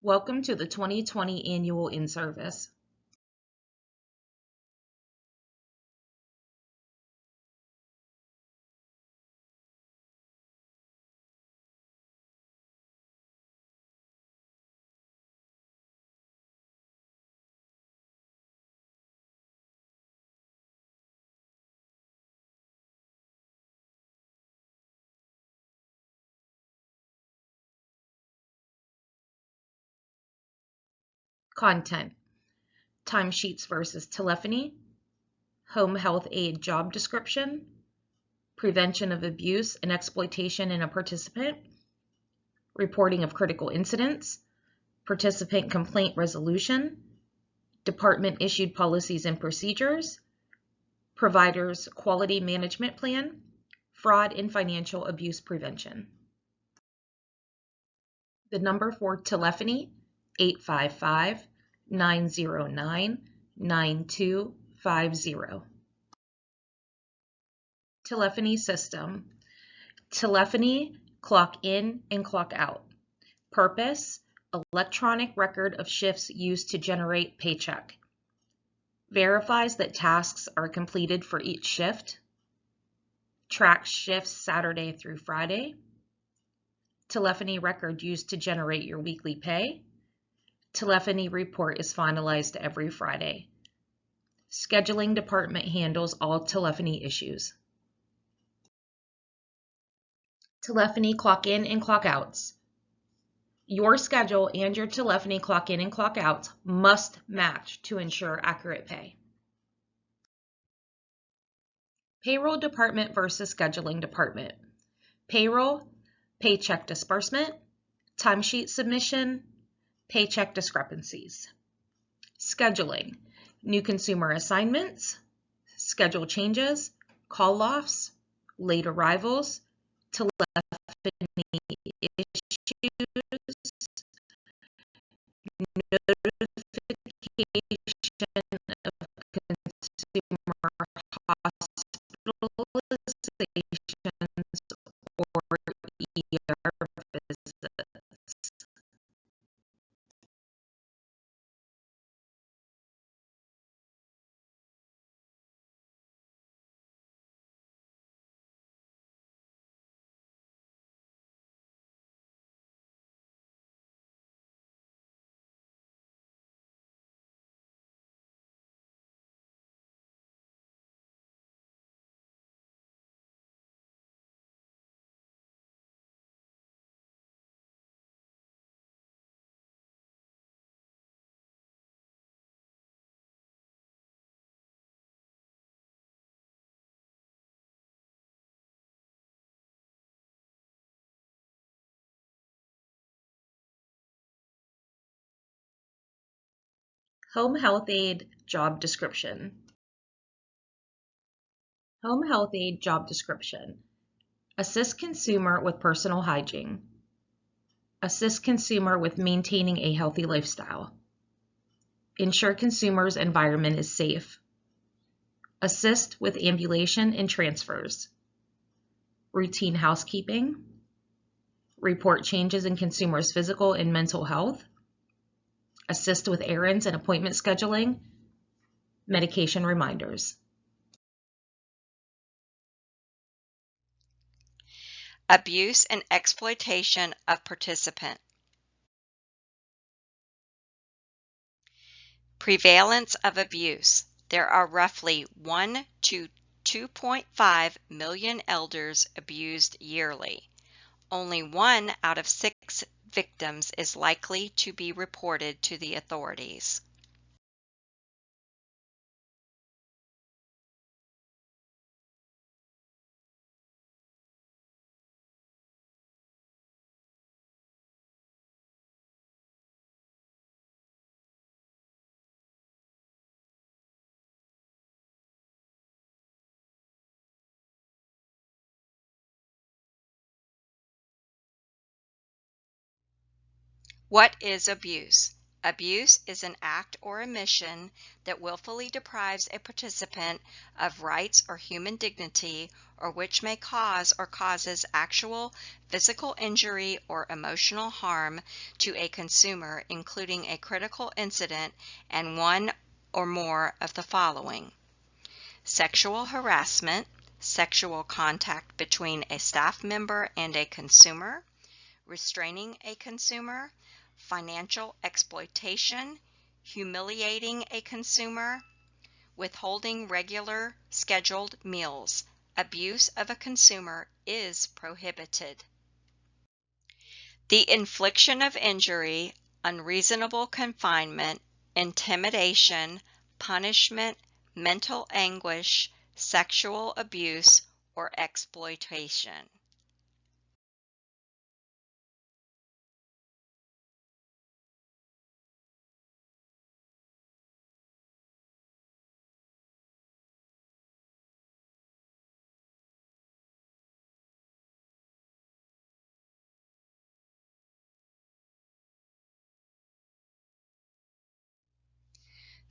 Welcome to the 2020 Annual In-Service. Content: timesheets versus telephony, home health aide job description, prevention of abuse and exploitation in a participant, reporting of critical incidents, participant complaint resolution, department issued policies and procedures, providers quality management plan, fraud and financial abuse prevention. The number for telephony, 855-909-9250. Telephony System. Telephony, clock in and clock out. Purpose, electronic record of shifts used to generate paycheck. Verifies that tasks are completed for each shift. Tracks shifts Saturday through Friday. Telephony record used to generate your weekly pay. Telephony report is finalized every Friday. Scheduling department handles all telephony issues. Telephony clock in and clock outs. Your schedule and your telephony clock in and clock outs must match to ensure accurate pay. Payroll department versus scheduling department. Payroll, paycheck disbursement, timesheet submission, paycheck discrepancies. Scheduling, new consumer assignments, schedule changes, call-offs, late arrivals, telephony issues, notification of consumer hospitalizations or ER visits. Home health aide job description. Home health aide job description. Assist consumer with personal hygiene. Assist consumer with maintaining a healthy lifestyle. Ensure consumer's environment is safe. Assist with ambulation and transfers. Routine housekeeping. Report changes in consumers' physical and mental health. Assist with errands and appointment scheduling. Medication reminders. Abuse and exploitation of participant. Prevalence of abuse. There are roughly 1 to 2.5 million elders abused yearly. Only 1 out of 6 victims is likely to be reported to the authorities. What is abuse? Abuse is an act or omission that willfully deprives a participant of rights or human dignity, or which may cause or causes actual physical injury or emotional harm to a consumer, including a critical incident and one or more of the following: sexual harassment, sexual contact between a staff member and a consumer, restraining a consumer, financial exploitation, humiliating a consumer, withholding regular scheduled meals. Abuse of a consumer is prohibited. The infliction of injury, unreasonable confinement, intimidation, punishment, mental anguish, sexual abuse, or exploitation.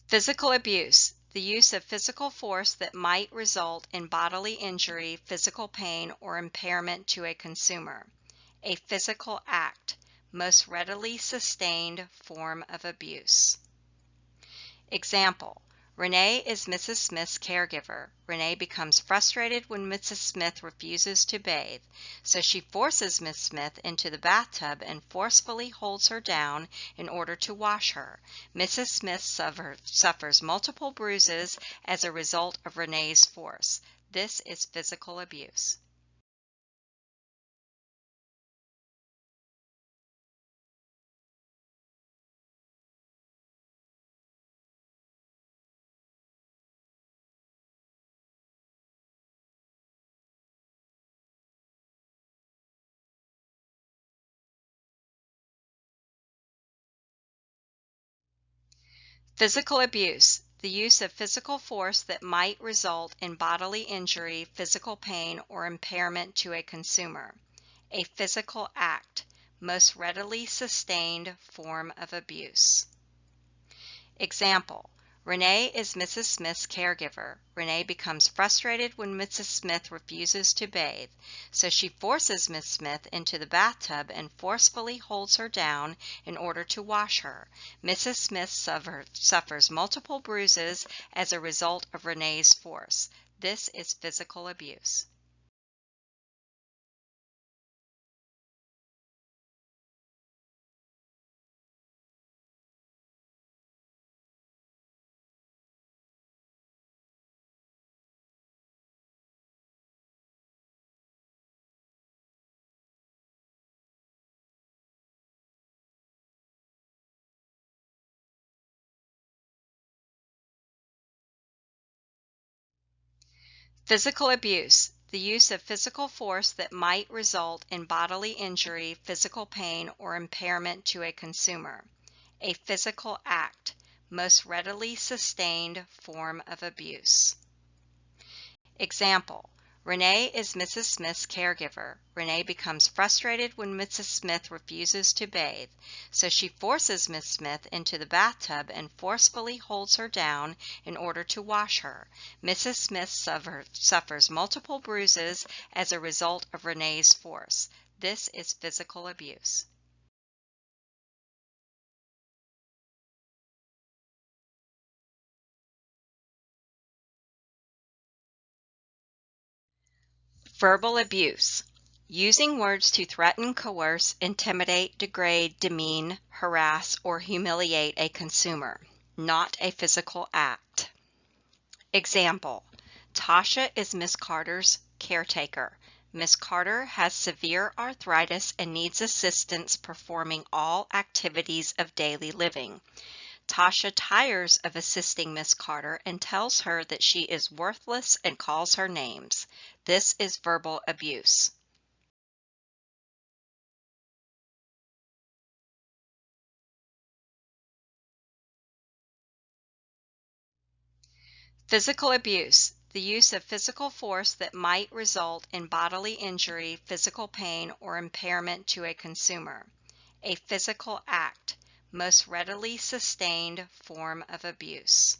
Physical abuse, the use of physical force that might result in bodily injury, physical pain, or impairment to a consumer. A physical act, most readily sustained form of abuse. Example: Renee is Mrs. Smith's caregiver. Renee becomes frustrated when Mrs. Smith refuses to bathe, so she forces Miss Smith into the bathtub and forcefully holds her down in order to wash her. Mrs. Smith suffers multiple bruises as a result of Renee's force. This is physical abuse. Physical abuse, the use of physical force that might result in bodily injury, physical pain, or impairment to a consumer. A physical act, most readily sustained form of abuse. Example: Renee is Mrs. Smith's caregiver. Renee becomes frustrated when Mrs. Smith refuses to bathe, so she forces Miss Smith into the bathtub and forcefully holds her down in order to wash her. Mrs. Smith suffers multiple bruises as a result of Renee's force. This is physical abuse. Physical abuse, the use of physical force that might result in bodily injury, physical pain, or impairment to a consumer. A physical act, most readily sustained form of abuse. Example: Renee is Mrs. Smith's caregiver. Renee becomes frustrated when Mrs. Smith refuses to bathe, so she forces Miss Smith into the bathtub and forcefully holds her down in order to wash her. Mrs. Smith suffers multiple bruises as a result of Renee's force. This is physical abuse. Verbal abuse, using words to threaten, coerce, intimidate, degrade, demean, harass, or humiliate a consumer, not a physical act. Example: Tasha is Miss Carter's caretaker. Miss Carter has severe arthritis and needs assistance performing all activities of daily living. Tasha tires of assisting Miss Carter and tells her that she is worthless and calls her names. This is verbal abuse. Physical abuse, the use of physical force that might result in bodily injury, physical pain, or impairment to a consumer. A physical act, most readily sustained form of abuse.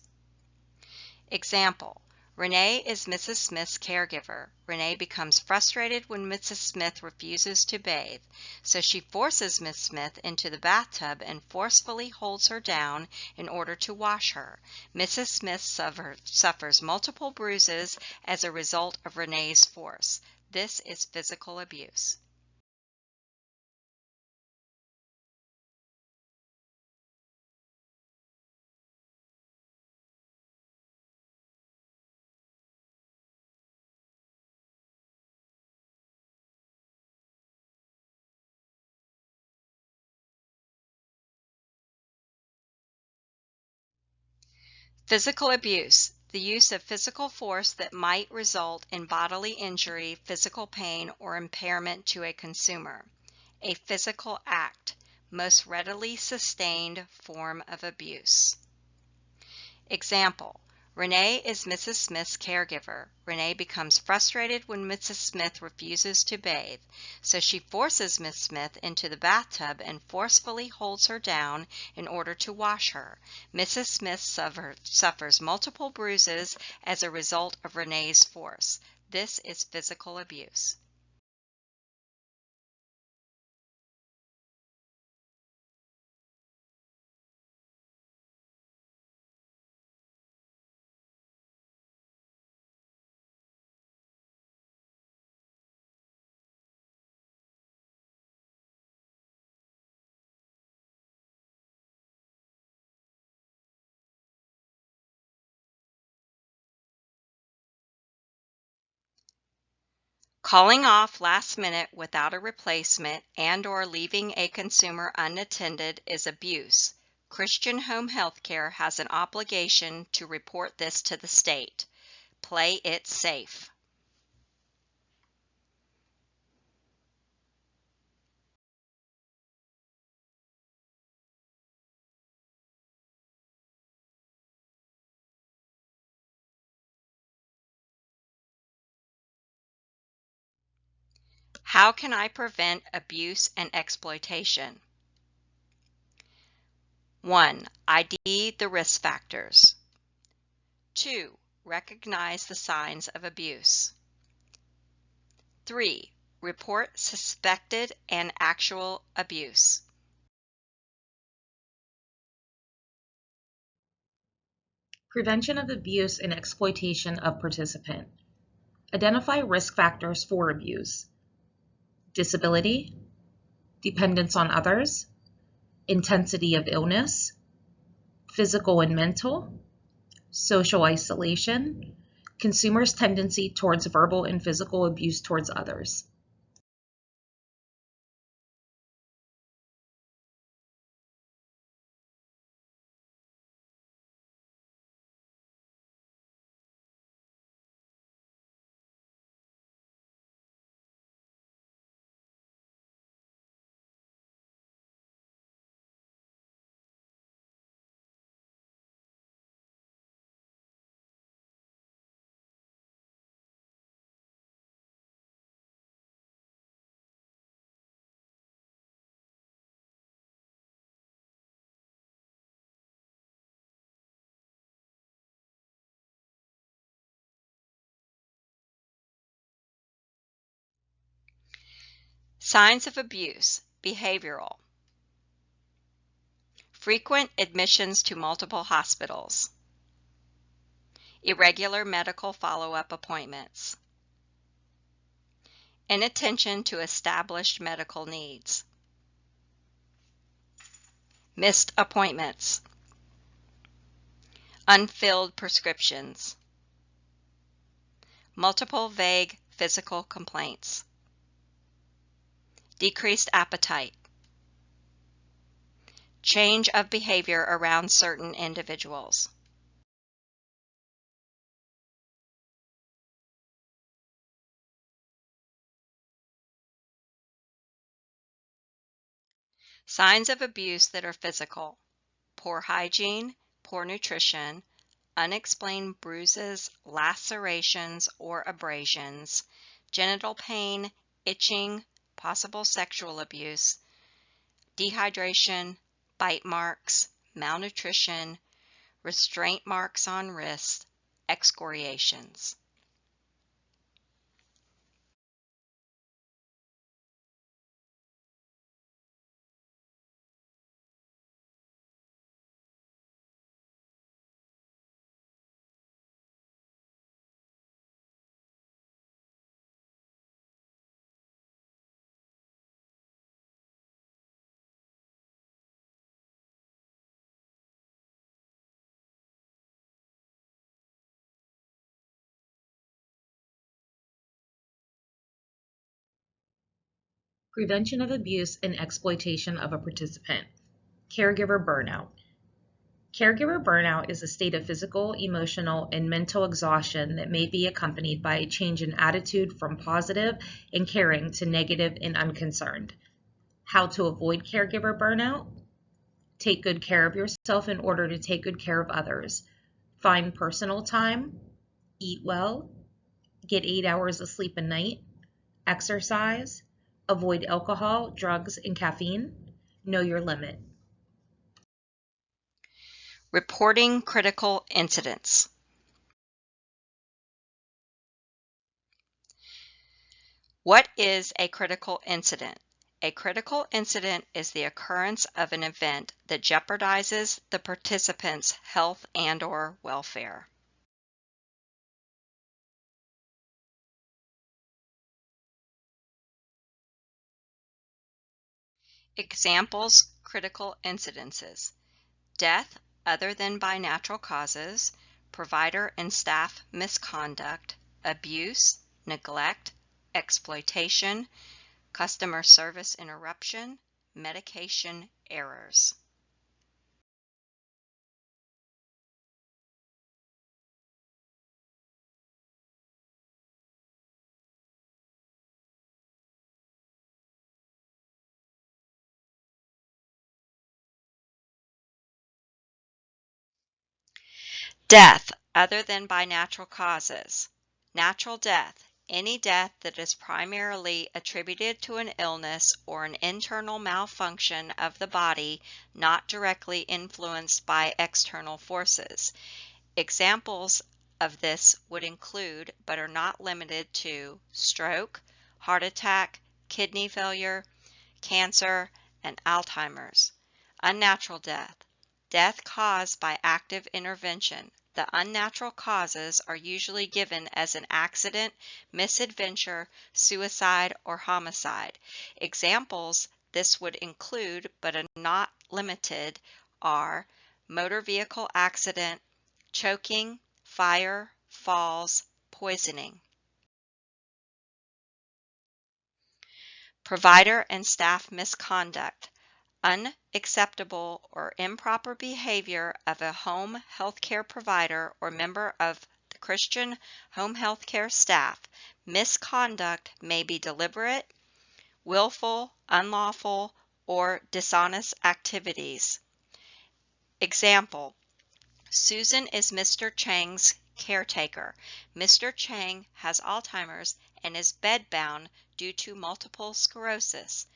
Example: Renee is Mrs. Smith's caregiver. Renee becomes frustrated when Mrs. Smith refuses to bathe, so she forces Miss Smith into the bathtub and forcefully holds her down in order to wash her. Mrs. Smith suffers multiple bruises as a result of Renee's force. This is physical abuse. Physical abuse: the use of physical force that might result in bodily injury, physical pain, or impairment to a consumer. A physical act, most readily sustained form of abuse. Example: Renee is Mrs. Smith's caregiver. Renee becomes frustrated when Mrs. Smith refuses to bathe, so she forces Miss Smith into the bathtub and forcefully holds her down in order to wash her. Mrs. Smith suffers multiple bruises as a result of Renee's force. This is physical abuse. Calling off last minute without a replacement and/or leaving a consumer unattended is abuse. Christian Home Healthcare has an obligation to report this to the state. Play it safe. How can I prevent abuse and exploitation? 1. ID the risk factors. 2. Recognize the signs of abuse. 3. Report suspected and actual abuse. Prevention of abuse and exploitation of participant. Identify risk factors for abuse: disability, dependence on others, intensity of illness, physical and mental, social isolation, consumers' tendency towards verbal and physical abuse towards others. Signs of abuse: behavioral. Frequent admissions to multiple hospitals. Irregular medical follow-up appointments. Inattention to established medical needs. Missed appointments. Unfilled prescriptions. Multiple vague physical complaints. Decreased appetite. Change of behavior around certain individuals. Signs of abuse that are physical: poor hygiene, poor nutrition, unexplained bruises, lacerations, or abrasions, genital pain, itching, possible sexual abuse, dehydration, bite marks, malnutrition, restraint marks on wrists, excoriations. Prevention of abuse and exploitation of a participant. Caregiver burnout. Caregiver burnout is a state of physical, emotional, and mental exhaustion that may be accompanied by a change in attitude from positive and caring to negative and unconcerned. How to avoid caregiver burnout? Take good care of yourself in order to take good care of others. Find personal time. Eat well. Get 8 hours of sleep a night. Exercise. Avoid alcohol, drugs, and caffeine. Know your limit. Reporting critical incidents. What is a critical incident? A critical incident is the occurrence of an event that jeopardizes the participant's health and/or welfare. Examples: critical incidences: death other than by natural causes, provider and staff misconduct, abuse, neglect, exploitation, customer service interruption, medication errors. Death other than by natural causes. Natural death: any death that is primarily attributed to an illness or an internal malfunction of the body not directly influenced by external forces. Examples of this would include, but are not limited to, stroke, heart attack, kidney failure, cancer, and Alzheimer's. Unnatural death: death caused by active intervention. The unnatural causes are usually given as an accident, misadventure, suicide, or homicide. Examples this would include, but are not limited, are motor vehicle accident, choking, fire, falls, poisoning. Provider and staff misconduct: unacceptable or improper behavior of a home healthcare provider or member of the Christian home healthcare staff. Misconduct may be deliberate, willful, unlawful, or dishonest activities. Example: Susan is Mr. Chang's caretaker. Mr. Chang has Alzheimer's and is bedbound due to multiple sclerosis.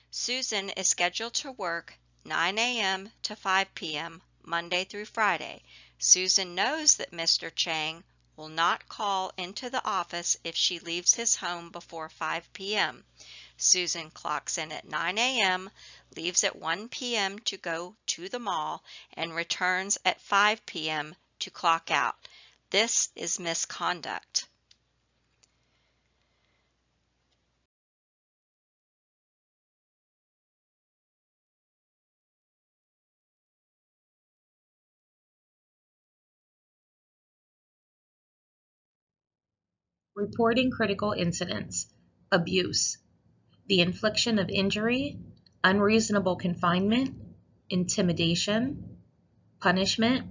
Susan is scheduled to work 9 a.m. to 5 p.m. Monday through Friday. Susan knows that Mr. Chang will not call into the office if she leaves his home before 5 p.m. Susan clocks in at 9 a.m., leaves at 1 p.m. to go to the mall, and returns at 5 p.m. to clock out. This is misconduct. Reporting critical incidents. Abuse. The infliction of injury, unreasonable confinement, intimidation, punishment,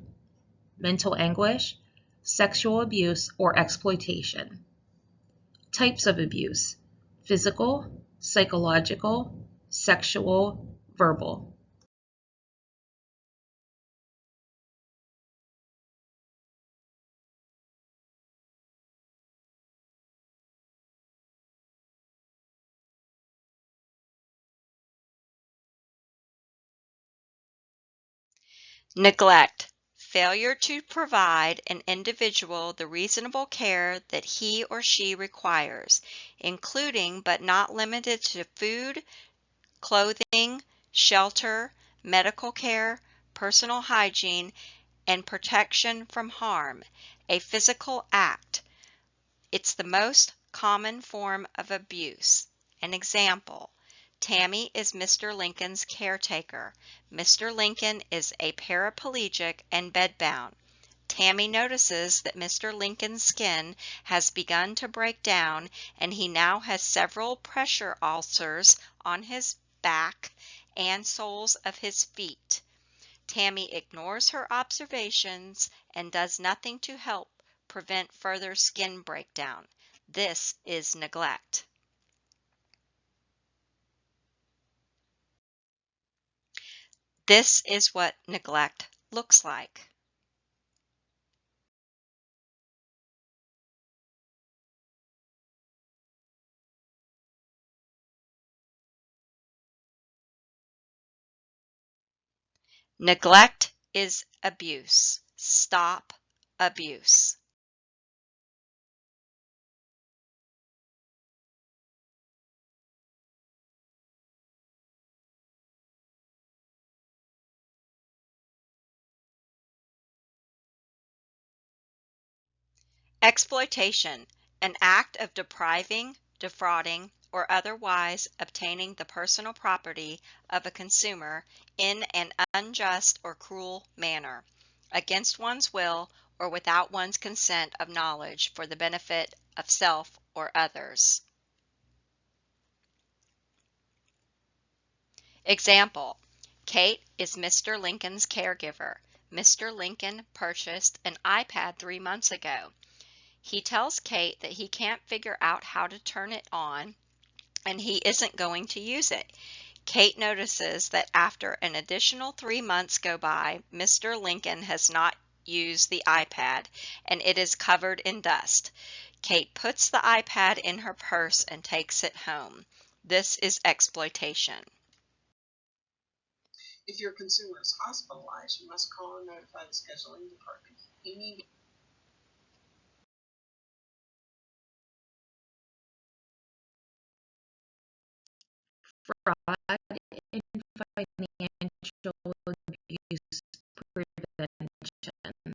mental anguish, sexual abuse or exploitation. Types of abuse: physical, psychological, sexual, verbal. Neglect. Failure to provide an individual the reasonable care that he or she requires, including but not limited to food, clothing, shelter, medical care, personal hygiene, and protection from harm, a physical act. It's the most common form of abuse. An example, Tammy is Mr. Lincoln's caretaker. Mr. Lincoln is a paraplegic and bedbound. Tammy notices that Mr. Lincoln's skin has begun to break down and he now has several pressure ulcers on his back and soles of his feet. Tammy ignores her observations and does nothing to help prevent further skin breakdown. This is neglect. This is what neglect looks like. Neglect is abuse. Stop abuse. Exploitation, an act of depriving, defrauding, or otherwise obtaining the personal property of a consumer in an unjust or cruel manner, against one's will or without one's consent of knowledge for the benefit of self or others. Example, Kate is Mr. Lincoln's caregiver. Mr. Lincoln purchased an iPad 3 months ago. He tells Kate that he can't figure out how to turn it on and he isn't going to use it. Kate notices that after an additional 3 months go by, Mr. Lincoln has not used the iPad and it is covered in dust. Kate puts the iPad in her purse and takes it home. This is exploitation. If your consumer is hospitalized, you must call and notify the scheduling department. Fraud and financial abuse prevention.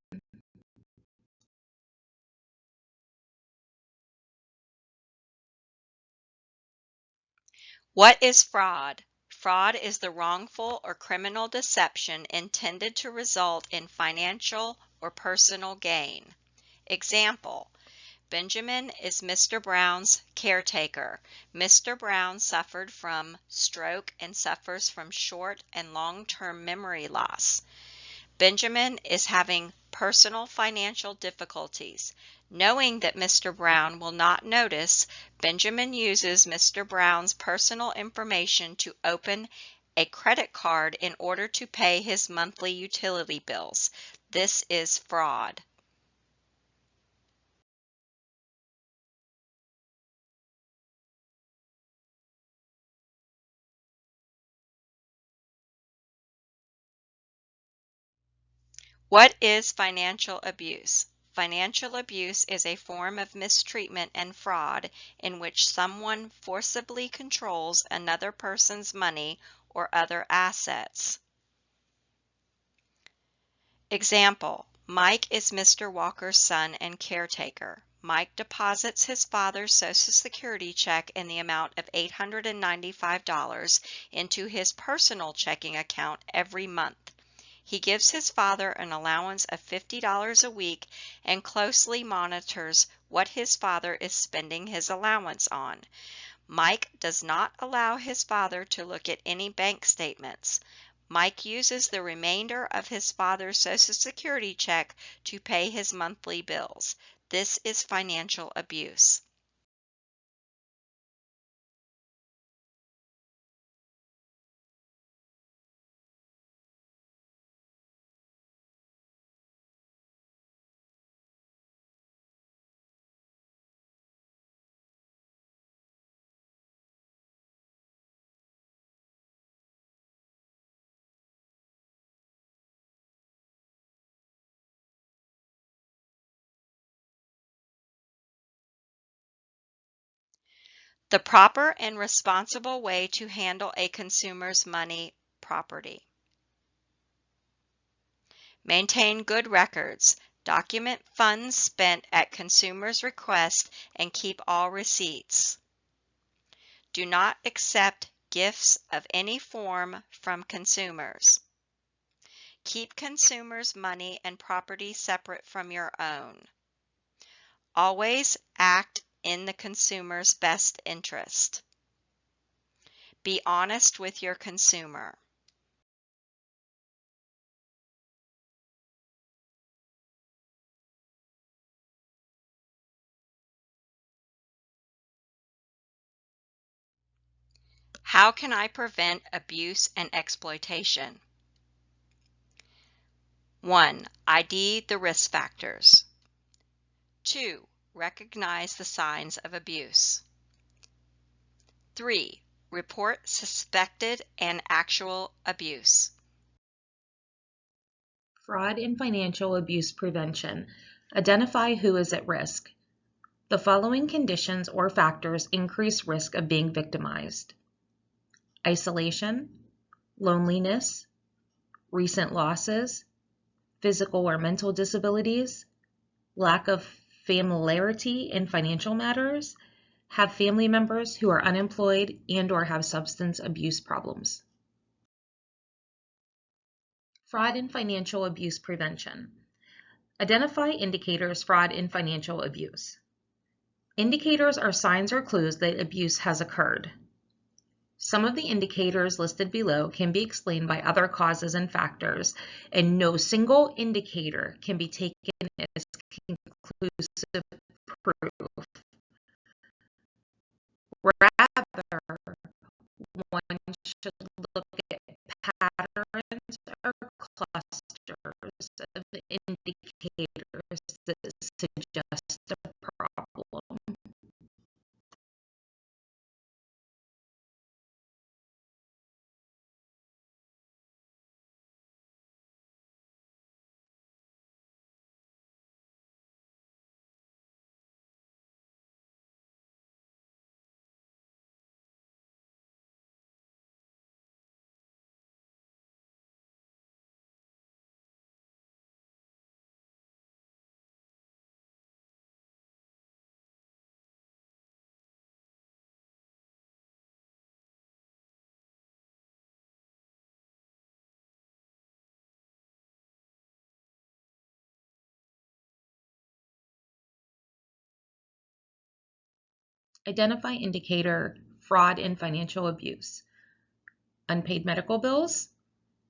What is fraud? Fraud is the wrongful or criminal deception intended to result in financial or personal gain. Example, Benjamin is Mr. Brown's caretaker. Mr. Brown suffered from stroke and suffers from short and long-term memory loss. Benjamin is having personal financial difficulties. Knowing that Mr. Brown will not notice, Benjamin uses Mr. Brown's personal information to open a credit card in order to pay his monthly utility bills. This is fraud. What is financial abuse? Financial abuse is a form of mistreatment and fraud in which someone forcibly controls another person's money or other assets. Example, Mike is Mr. Walker's son and caretaker. Mike deposits his father's Social Security check in the amount of $895 into his personal checking account every month. He gives his father an allowance of $50 a week and closely monitors what his father is spending his allowance on. Mike does not allow his father to look at any bank statements. Mike uses the remainder of his father's Social Security check to pay his monthly bills. This is financial abuse. The proper and responsible way to handle a consumer's money property. Maintain good records. Document funds spent at consumers' request and keep all receipts. Do not accept gifts of any form from consumers. Keep consumers' money and property separate from your own. Always act in the consumer's best interest. Be honest with your consumer. How can I prevent abuse and exploitation? 1. ID the risk factors. 2. Recognize the signs of abuse. 3. Report suspected and actual abuse. Fraud and financial abuse prevention. Identify who is at risk. The following conditions or factors increase risk of being victimized: isolation, loneliness, recent losses, physical or mental disabilities, lack of familiarity in financial matters, have family members who are unemployed and/or have substance abuse problems. Fraud and financial abuse prevention. Identify indicators fraud and financial abuse. Indicators are signs or clues that abuse has occurred. Some of the indicators listed below can be explained by other causes and factors, and no single indicator can be taken as conclusive proof. Rather, one should look at patterns or clusters of indicators that suggest a problem. Identify indicator fraud and financial abuse. Unpaid medical bills,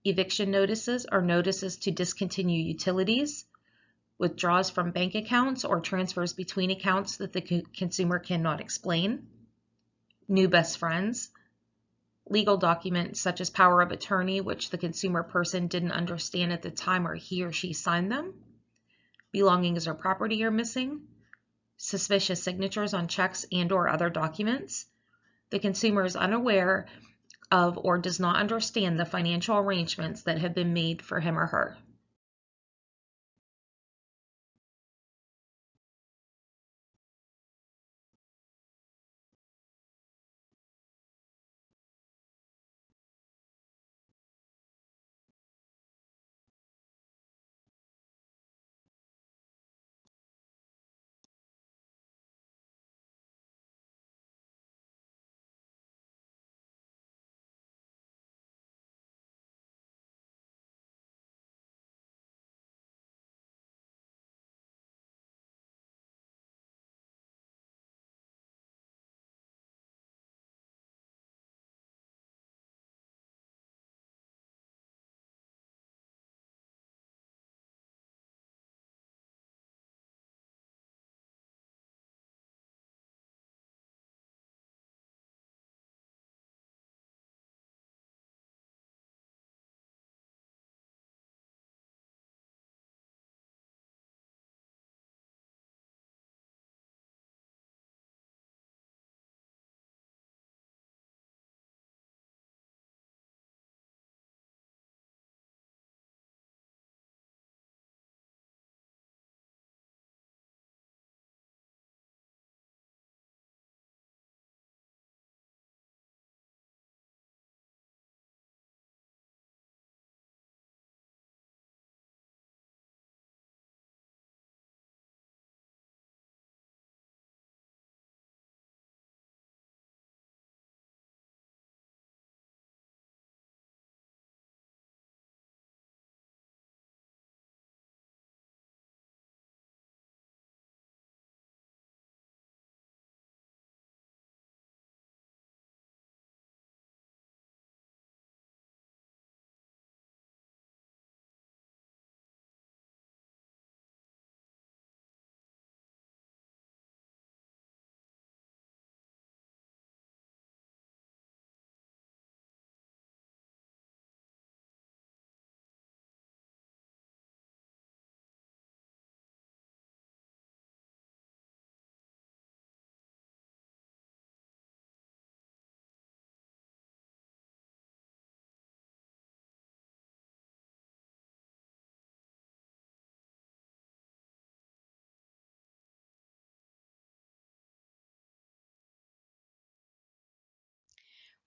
eviction notices or notices to discontinue utilities, withdrawals from bank accounts or transfers between accounts that the consumer cannot explain, new best friends, legal documents such as power of attorney which the consumer person didn't understand at the time or he or she signed them, belongings or property are missing, suspicious signatures on checks and/or other documents, the consumer is unaware of or does not understand the financial arrangements that have been made for him or her.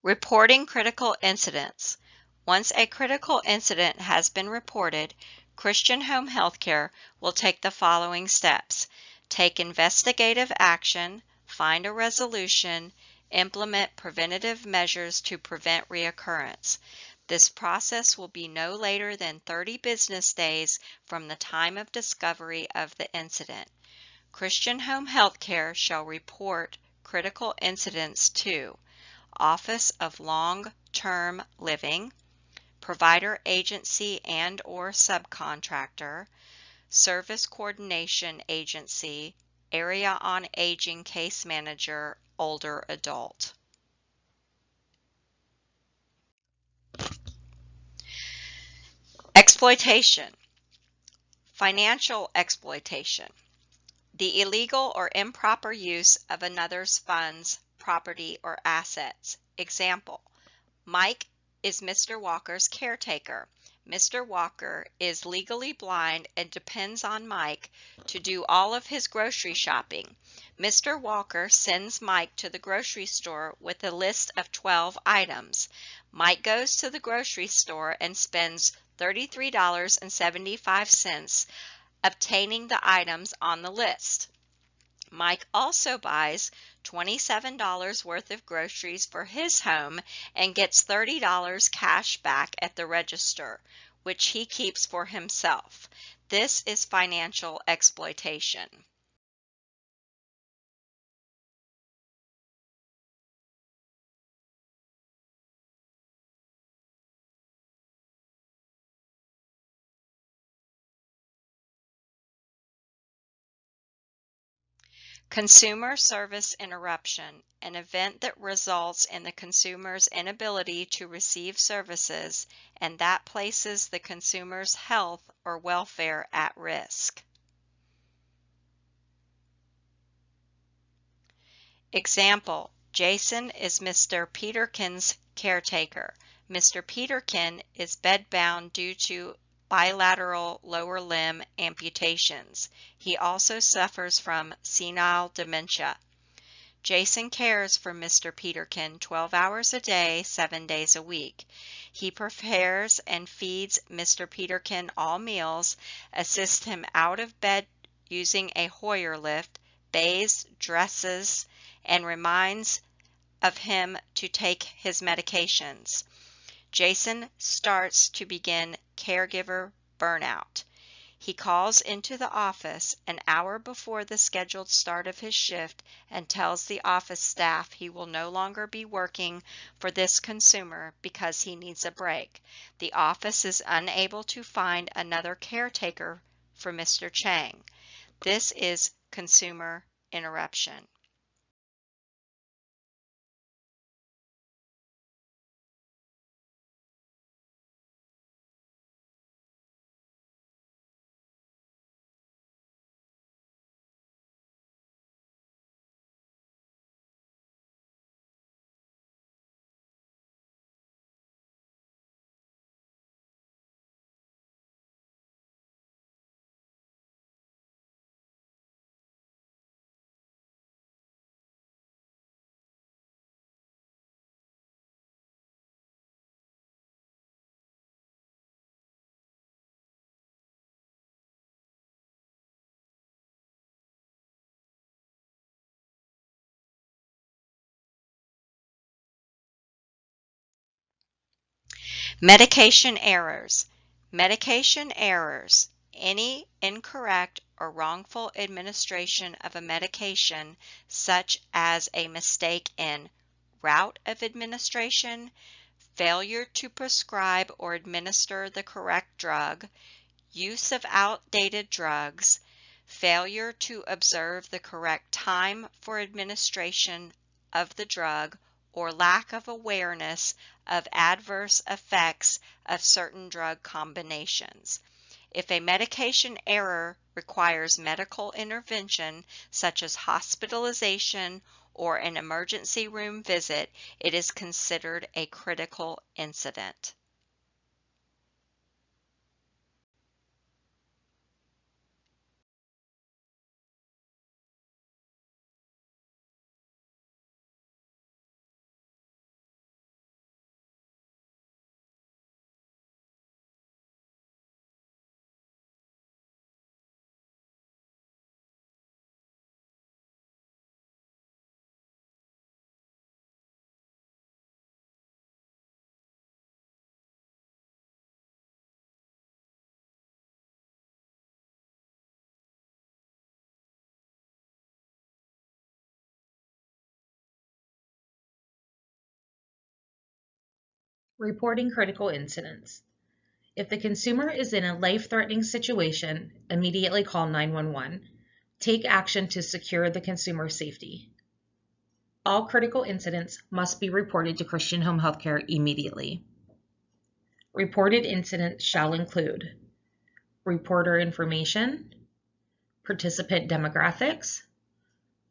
Reporting critical incidents. Once a critical incident has been reported, Christian Home Healthcare will take the following steps: take investigative action, find a resolution, implement preventative measures to prevent reoccurrence. This process will be no later than 30 business days from the time of discovery of the incident. Christian Home Healthcare shall report critical incidents to Office of Long-Term Living, provider agency and/or subcontractor, service coordination agency, area on aging case manager, older adult. Exploitation. Financial exploitation. The illegal or improper use of another's funds, property, or assets. Example: Mike is Mr. Walker's caretaker. Mr. Walker is legally blind and depends on Mike to do all of his grocery shopping. Mr. Walker sends Mike to the grocery store with a list of 12 items. Mike goes to the grocery store and spends $33.75 obtaining the items on the list. Mike also buys $27 worth of groceries for his home and gets $30 cash back at the register, which he keeps for himself. This is financial exploitation. Consumer service interruption, an event that results in the consumer's inability to receive services and that places the consumer's health or welfare at risk. Example: Jason is Mr. Peterkin's caretaker. Mr. Peterkin is bedbound due to bilateral lower limb amputations. He also suffers from senile dementia. Jason cares for Mr. Peterkin 12 hours a day, 7 days a week. He prepares and feeds Mr. Peterkin all meals, assists him out of bed using a Hoyer lift, bathes, dresses, and reminds of him to take his medications. Jason starts to begin caregiver burnout. He calls into the office an hour before the scheduled start of his shift and tells the office staff he will no longer be working for this consumer because he needs a break. The office is unable to find another caretaker for Mr. Chang. This is consumer interruption. Medication errors. Medication errors. Any incorrect or wrongful administration of a medication, such as a mistake in route of administration, failure to prescribe or administer the correct drug, use of outdated drugs, failure to observe the correct time for administration of the drug, or lack of awareness of adverse effects of certain drug combinations. If a medication error requires medical intervention, such as hospitalization or an emergency room visit, it is considered a critical incident. Reporting critical incidents. If the consumer is in a life-threatening situation, immediately call 911. Take action to secure the consumer's safety. All critical incidents must be reported to Christian Home Healthcare immediately. Reported incidents shall include reporter information, participant demographics,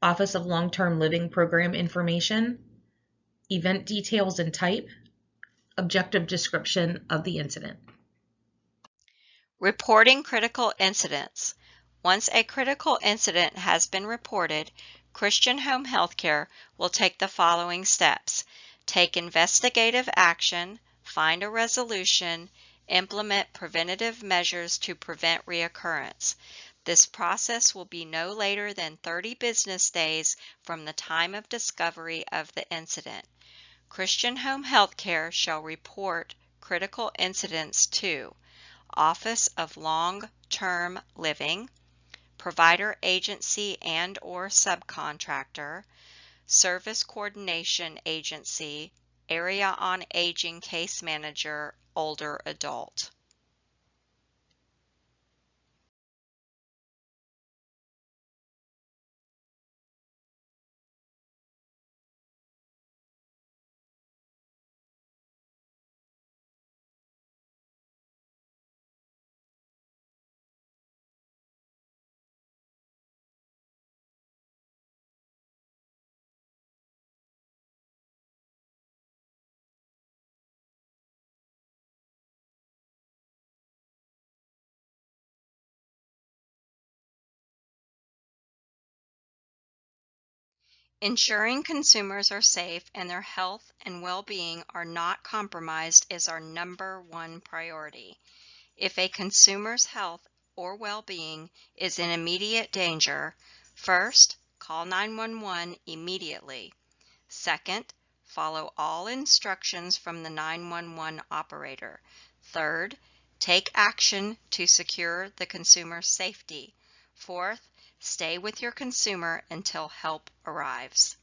Office of Long-Term Living Program information, event details and type, objective description of the incident. Reporting critical incidents. Once a critical incident has been reported, Christian Home Healthcare will take the following steps: take investigative action, find a resolution, implement preventative measures to prevent reoccurrence. This process will be no later than 30 business days from the time of discovery of the incident. Christian Home Healthcare shall report critical incidents to Office of Long-Term Living, provider agency and/or subcontractor, service coordination agency, area on aging case manager, older adult. Ensuring consumers are safe and their health and well-being are not compromised is our #1 priority. If a consumer's health or well-being is in immediate danger, first, call 911 immediately. Second, follow all instructions from the 911 operator. Third, take action to secure the consumer's safety. Fourth, stay with your consumer until help arrives.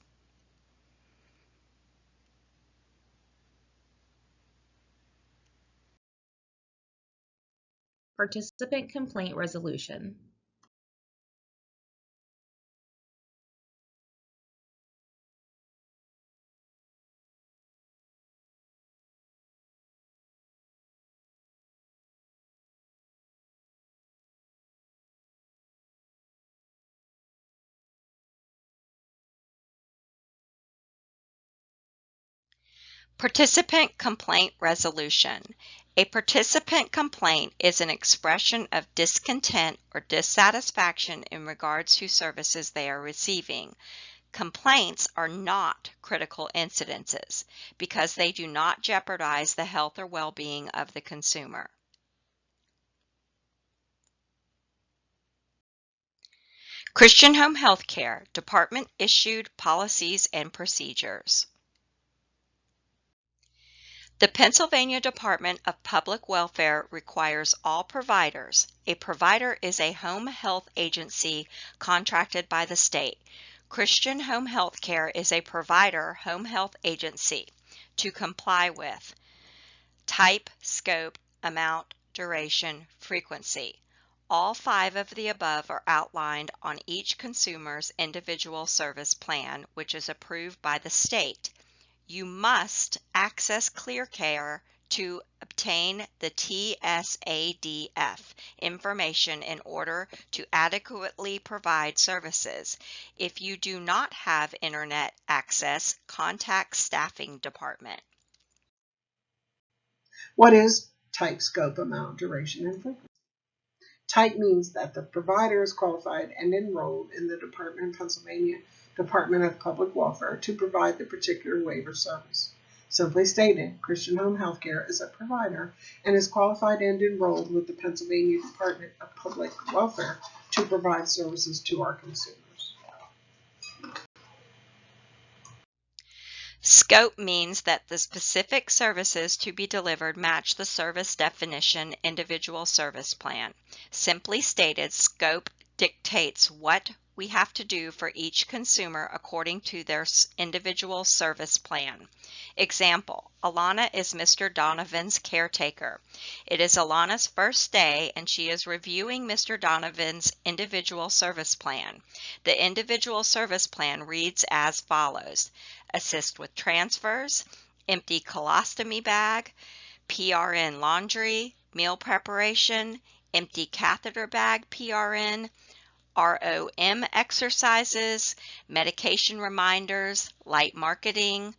Participant complaint resolution. Participant complaint resolution. A participant complaint is an expression of discontent or dissatisfaction in regards to services they are receiving. Complaints are not critical incidences because they do not jeopardize the health or well-being of the consumer. Christian Home Healthcare Department issued policies and procedures. The Pennsylvania Department of Public Welfare requires all providers. A provider is a home health agency contracted by the state. Christian Home Healthcare is a provider home health agency to comply with type, scope, amount, duration, frequency. All 5 of the above are outlined on each consumer's individual service plan, which is approved by the state. You must access ClearCare to obtain the TSADF information in order to adequately provide services. If you do not have internet access, contact staffing department. What is type, scope, amount, duration, and frequency? Type means that the provider is qualified and enrolled in the Pennsylvania Department of Public Welfare to provide the particular waiver service. Simply stated, Christian Home Healthcare is a provider and is qualified and enrolled with the Pennsylvania Department of Public Welfare to provide services to our consumers. Scope means that the specific services to be delivered match the service definition individual service plan. Simply stated, scope dictates what we have to do for each consumer according to their individual service plan. Example, Alana is Mr. Donovan's caretaker. It is Alana's first day and she is reviewing Mr. Donovan's individual service plan. The individual service plan reads as follows: assist with transfers, empty colostomy bag, PRN laundry, meal preparation, empty catheter bag PRN, ROM exercises, medication reminders, light marketing,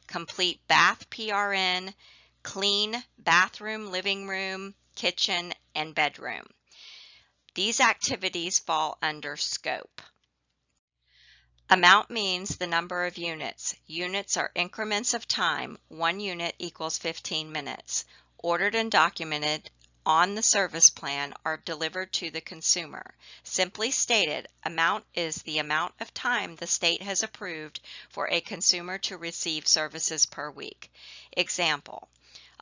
complete bath PRN, clean bathroom, living room, kitchen, and bedroom. These activities fall under scope. Amount means the number of units. Units are increments of time. 1 unit equals 15 minutes. Ordered and documented on the service plan are delivered to the consumer. Simply stated, amount is the amount of time the state has approved for a consumer to receive services per week. Example,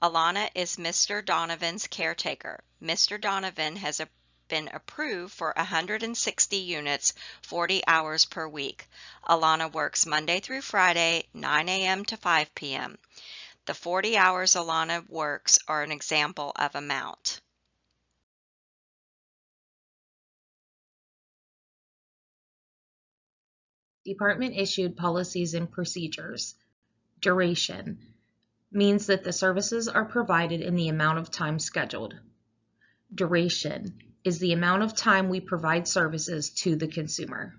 Alana is Mr. Donovan's caretaker. Mr. Donovan has been approved for 160 units, 40 hours per week. Alana works Monday through Friday, 9 a.m. to 5 p.m. The 40 hours Alana works are an example of amount. Department issued policies and procedures. Duration means that the services are provided in the amount of time scheduled. Duration is the amount of time we provide services to the consumer.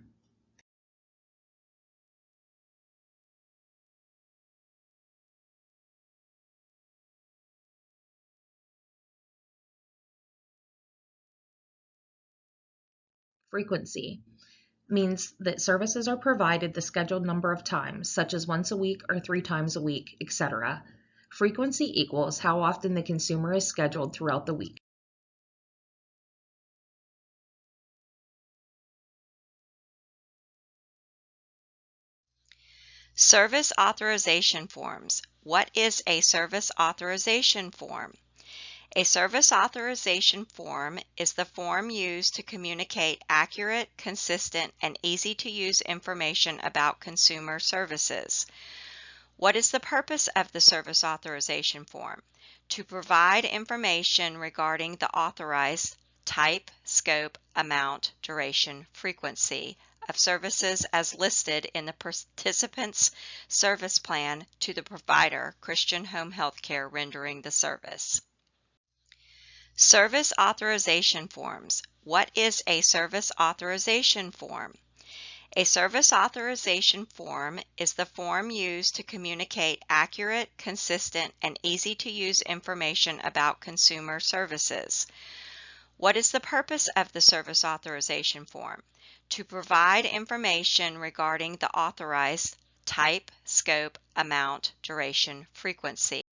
Frequency means that services are provided the scheduled number of times, such as once a week or 3 times a week, etc. Frequency equals how often the consumer is scheduled throughout the week. Service authorization forms. What is a service authorization form? A service authorization form is the form used to communicate accurate, consistent, and easy-to-use information about consumer services. What is the purpose of the service authorization form? To provide information regarding the authorized type, scope, amount, duration, frequency of services as listed in the participant's service plan to the provider, Christian Home Healthcare, rendering the service. Service authorization forms. What is a service authorization form? A service authorization form is the form used to communicate accurate, consistent, and easy-to-use information about consumer services. What is the purpose of the service authorization form? To provide information regarding the authorized type, scope, amount, duration, frequency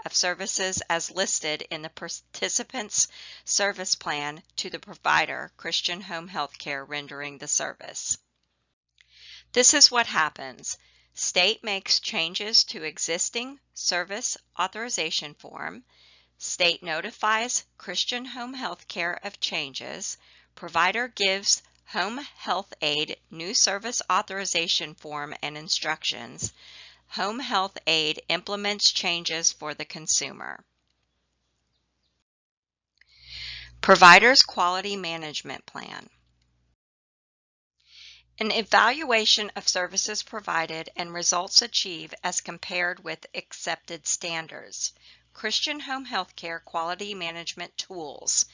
of services as listed in the participant's service plan to the provider, Christian Home Healthcare, rendering the service. This is what happens. State makes changes to existing service authorization form. State notifies Christian Home Healthcare of changes. Provider gives Home Health Aide new service authorization form and instructions. Home Health Aide implements changes for the consumer. Provider's Quality Management Plan. An evaluation of services provided and results achieved as compared with accepted standards. Christian Home Healthcare Quality Management Tools.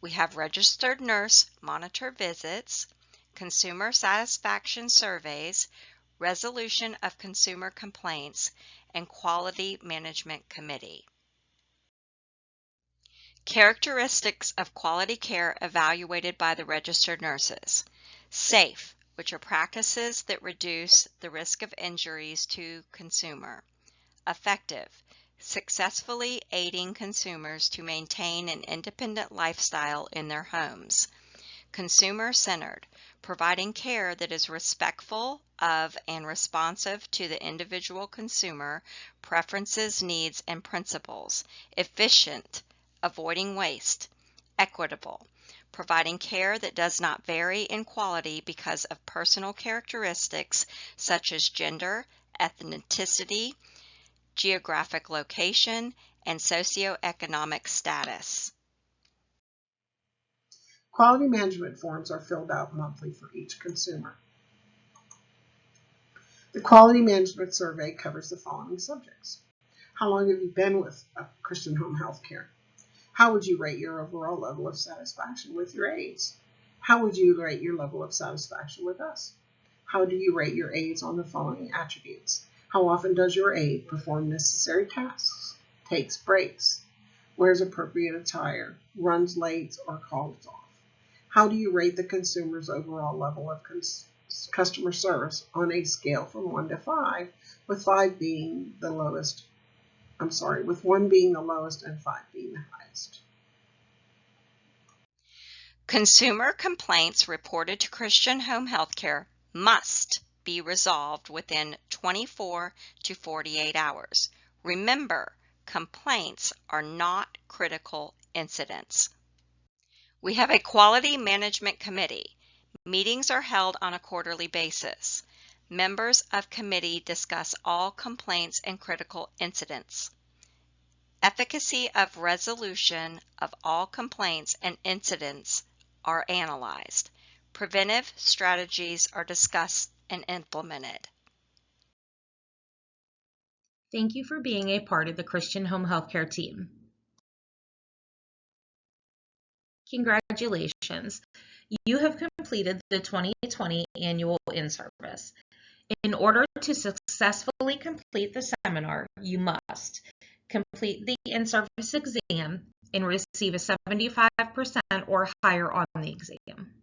We have registered nurse monitor visits, consumer satisfaction surveys, resolution of consumer complaints, and quality management committee. Characteristics of quality care evaluated by the registered nurses. Safe, which are practices that reduce the risk of injuries to consumer. Effective, successfully aiding consumers to maintain an independent lifestyle in their homes. Consumer-centered, providing care that is respectful of and responsive to the individual consumer preferences, needs, and principles. Efficient, avoiding waste. Equitable, providing care that does not vary in quality because of personal characteristics such as gender, ethnicity, geographic location, and socioeconomic status. Quality management forms are filled out monthly for each consumer. The Quality Management Survey covers the following subjects. How long have you been with Christian Home Healthcare? How would you rate your overall level of satisfaction with your aides? How would you rate your level of satisfaction with us? How do you rate your aides on the following attributes? How often does your aide perform necessary tasks, takes breaks, wears appropriate attire, runs late, or calls off? How do you rate the consumer's overall level of customer service on a scale from 1 to 5, with 5 being the lowest, with 1 being the lowest and 5 being the highest? Consumer complaints reported to Christian Home Healthcare must be resolved within 24 to 48 hours. Remember, complaints are not critical incidents. We have a quality management committee. Meetings are held on a quarterly basis. Members of committee discuss all complaints and critical incidents. Efficacy of resolution of all complaints and incidents are analyzed. Preventive strategies are discussed and implemented. Thank you for being a part of the Christian Home Healthcare team. Congratulations. You have completed the 2020 annual in-service. In order to successfully complete the seminar, you must complete the in-service exam and receive a 75% or higher on the exam.